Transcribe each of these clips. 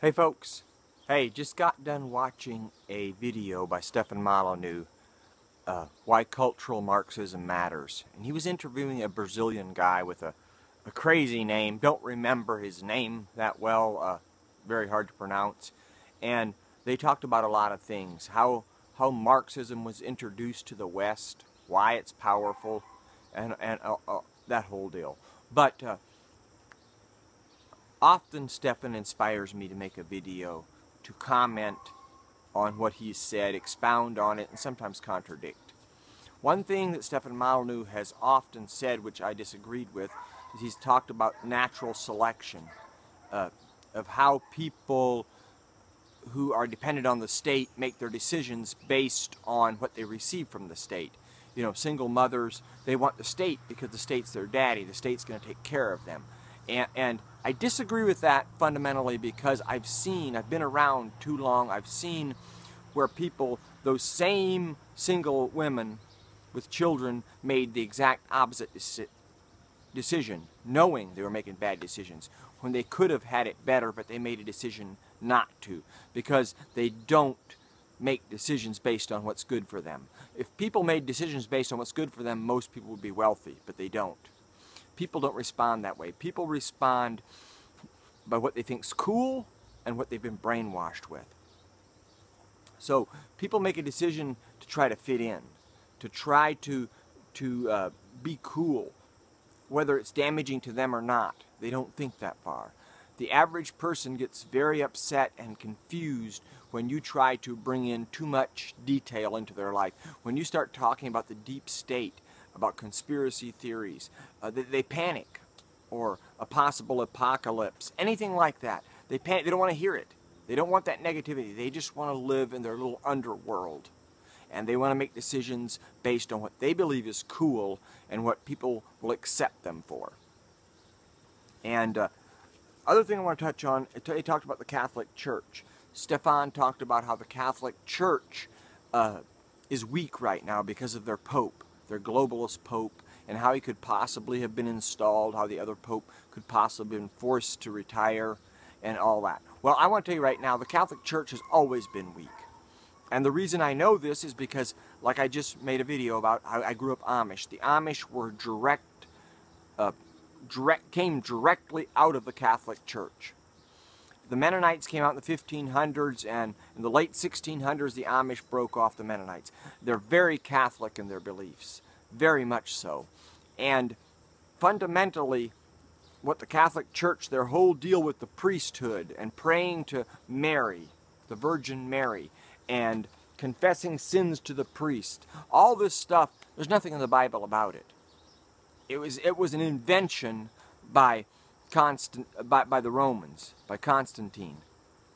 Hey folks, hey, just got done watching a video by Stefan Molineux, Why Cultural Marxism Matters. And he was interviewing a Brazilian guy with a crazy name. Don't remember his name that well, very hard to pronounce. And they talked about a lot of things, how Marxism was introduced to the West, why it's powerful, and that whole deal. But often Stefan inspires me to make a video to comment on what he said, expound on it, and sometimes contradict. One thing that Stefan Molineux has often said, which I disagreed with, is he's talked about natural selection, of how people who are dependent on the state make their decisions based on what they receive from the state. You know, single mothers, they want the state because the state's their daddy, the state's going to take care of them. And I disagree with that fundamentally because I've been around too long, I've seen where people, those same single women with children, made the exact opposite decision, knowing they were making bad decisions, when they could have had it better, but they made a decision not to, because they don't make decisions based on what's good for them. If people made decisions based on what's good for them, most people would be wealthy, but they don't. People don't respond that way. People respond by what they think's cool and what they've been brainwashed with. So people make a decision to try to fit in, to try to be cool, whether it's damaging to them or not. They don't think that far. The average person gets very upset and confused when you try to bring in too much detail into their life. When you start talking about the deep state, about conspiracy theories, they panic, or a possible apocalypse, anything like that. They panic. They don't want to hear it. They don't want that negativity. They just want to live in their little underworld. And they want to make decisions based on what they believe is cool and what people will accept them for. And other thing I want to touch on, he talked about the Catholic Church. Stefan talked about how the Catholic Church is weak right now because of their Pope, their globalist Pope, and how he could possibly have been installed, how the other Pope could possibly have been forced to retire, and all that. Well, I want to tell you right now, the Catholic Church has always been weak. And the reason I know this is because, like I just made a video about, I grew up Amish. The Amish were came directly out of the Catholic Church. The Mennonites came out in the 1500s, and in the late 1600s, the Amish broke off the Mennonites. They're very Catholic in their beliefs, very much so. And fundamentally, what the Catholic Church, their whole deal with the priesthood and praying to Mary, the Virgin Mary, and confessing sins to the priest, all this stuff, there's nothing in the Bible about it. It was an invention by the Romans, by Constantine,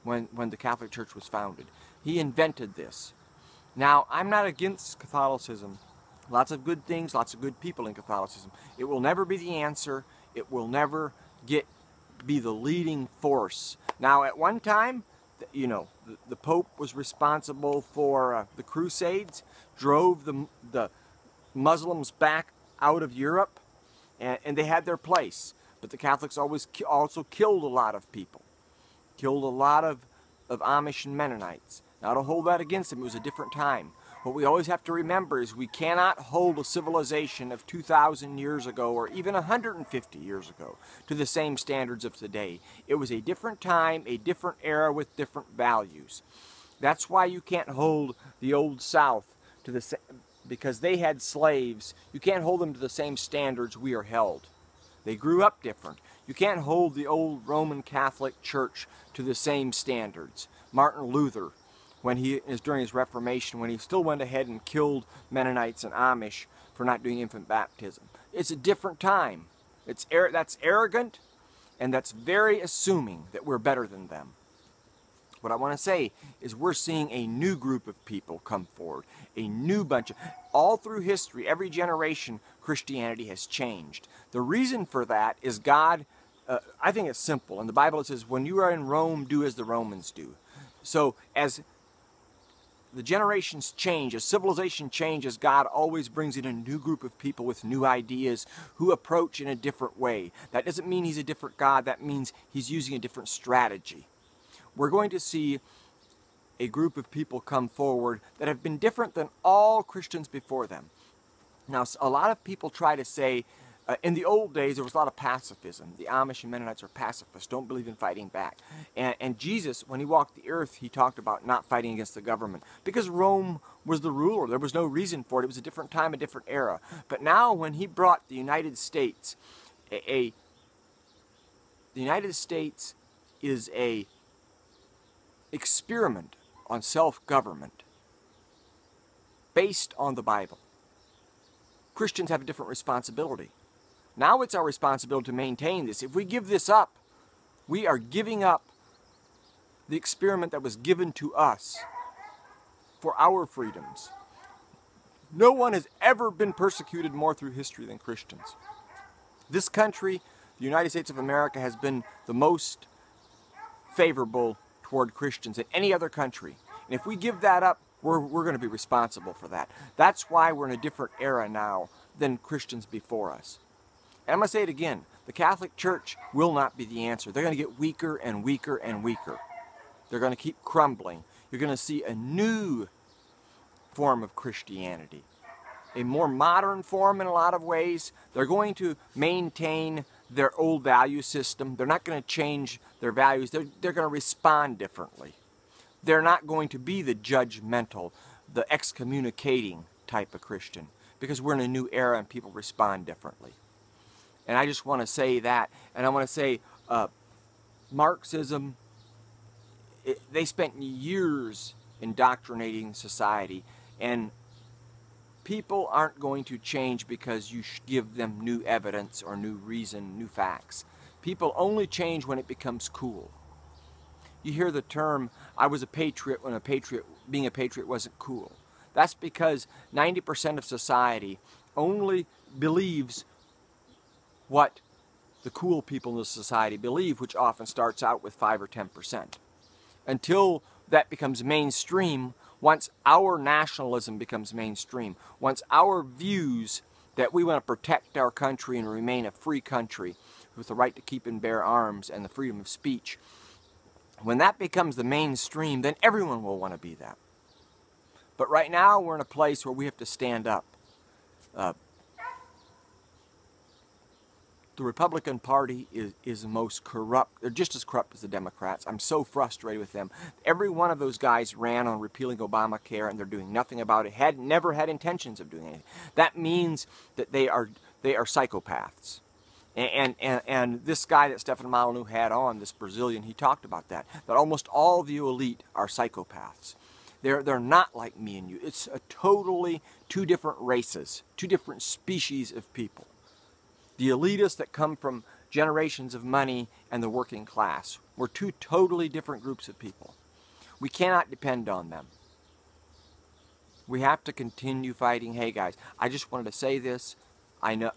when the Catholic Church was founded. He invented this. Now, I'm not against Catholicism. Lots of good things, lots of good people in Catholicism. It will never be the answer. It will never be the leading force. Now, at one time, you know, the Pope was responsible for the Crusades, drove the Muslims back out of Europe, and they had their place. But the Catholics also killed a lot of people, killed a lot of Amish and Mennonites. Now, I don't hold that against them. It was a different time. What we always have to remember is we cannot hold a civilization of 2,000 years ago or even 150 years ago to the same standards of today. It was a different time, a different era with different values. That's why you can't hold the Old South to the same, because they had slaves. You can't hold them to the same standards we are held. They grew up different. You can't hold the old Roman Catholic Church to the same standards. Martin Luther, during his Reformation, when he still went ahead and killed Mennonites and Amish for not doing infant baptism. It's a different time. That's arrogant, and that's very assuming that we're better than them. What I want to say is we're seeing a new group of people come forward, a new bunch of, all through history, every generation, Christianity has changed. The reason for that is God, I think it's simple. In the Bible it says, when you are in Rome, do as the Romans do. So as the generations change, as civilization changes, God always brings in a new group of people with new ideas who approach in a different way. That doesn't mean he's a different God. That means he's using a different strategy. we're going to see a group of people come forward that have been different than all Christians before them. Now, a lot of people try to say, in the old days, there was a lot of pacifism. The Amish and Mennonites are pacifists, don't believe in fighting back. And Jesus, when he walked the earth, he talked about not fighting against the government, because Rome was the ruler. There was no reason for it. It was a different time, a different era. But now, when he brought the United States, the United States is a experiment on self-government based on the Bible. Christians have a different responsibility. Now it's our responsibility to maintain this. If we give this up, we are giving up the experiment that was given to us for our freedoms. No one has ever been persecuted more through history than Christians. This country, the United States of America, has been the most favorable toward Christians than any other country. And if we give that up, we're going to be responsible for that. That's why we're in a different era now than Christians before us. And I'm going to say it again, the Catholic Church will not be the answer. They're going to get weaker and weaker and weaker. They're going to keep crumbling. You're going to see a new form of Christianity, a more modern form in a lot of ways. They're going to maintain their old value system. They're not going to change their values. They're going to respond differently. They're not going to be the judgmental, the excommunicating type of Christian, because we're in a new era and people respond differently. And I just want to say that. And I want to say Marxism, they spent years indoctrinating society, and people aren't going to change because you give them new evidence or new reason, new facts. People only change when it becomes cool. You hear the term, I was a patriot when being a patriot wasn't cool. That's because 90% of society only believes what the cool people in the society believe, which often starts out with 5 or 10%. Until that becomes mainstream, once our nationalism becomes mainstream, once our views that we want to protect our country and remain a free country with the right to keep and bear arms and the freedom of speech, when that becomes the mainstream, then everyone will want to be that. But right now, we're in a place where we have to stand up. The Republican Party is the most corrupt. They're just as corrupt as the Democrats. I'm so frustrated with them. Every one of those guys ran on repealing Obamacare, and they're doing nothing about it. Never had intentions of doing anything. That means that they are psychopaths. And this guy that Stefan Molineux had on, this Brazilian, he talked about that almost all the elite are psychopaths. They're not like me and you. It's a totally two different races, two different species of people. The elitists that come from generations of money and the working class. We're two totally different groups of people. We cannot depend on them. We have to continue fighting. Hey guys, I just wanted to say this. I know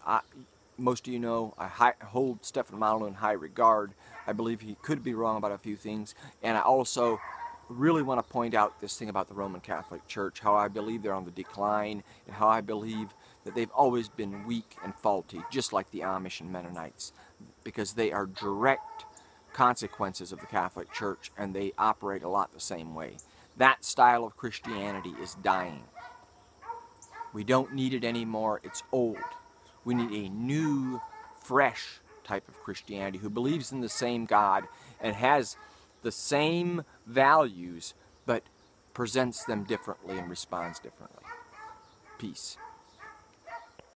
most of you know I hold Stefan Molineux in high regard. I believe he could be wrong about a few things, and I also really want to point out this thing about the Roman Catholic Church, how I believe they're on the decline, and how I believe that they've always been weak and faulty, just like the Amish and Mennonites, because they are direct consequences of the Catholic Church, and they operate a lot the same way. That style of Christianity is dying. We don't need it anymore. It's old. We need a new, fresh type of Christianity who believes in the same God and has the same values, but presents them differently and responds differently. Peace.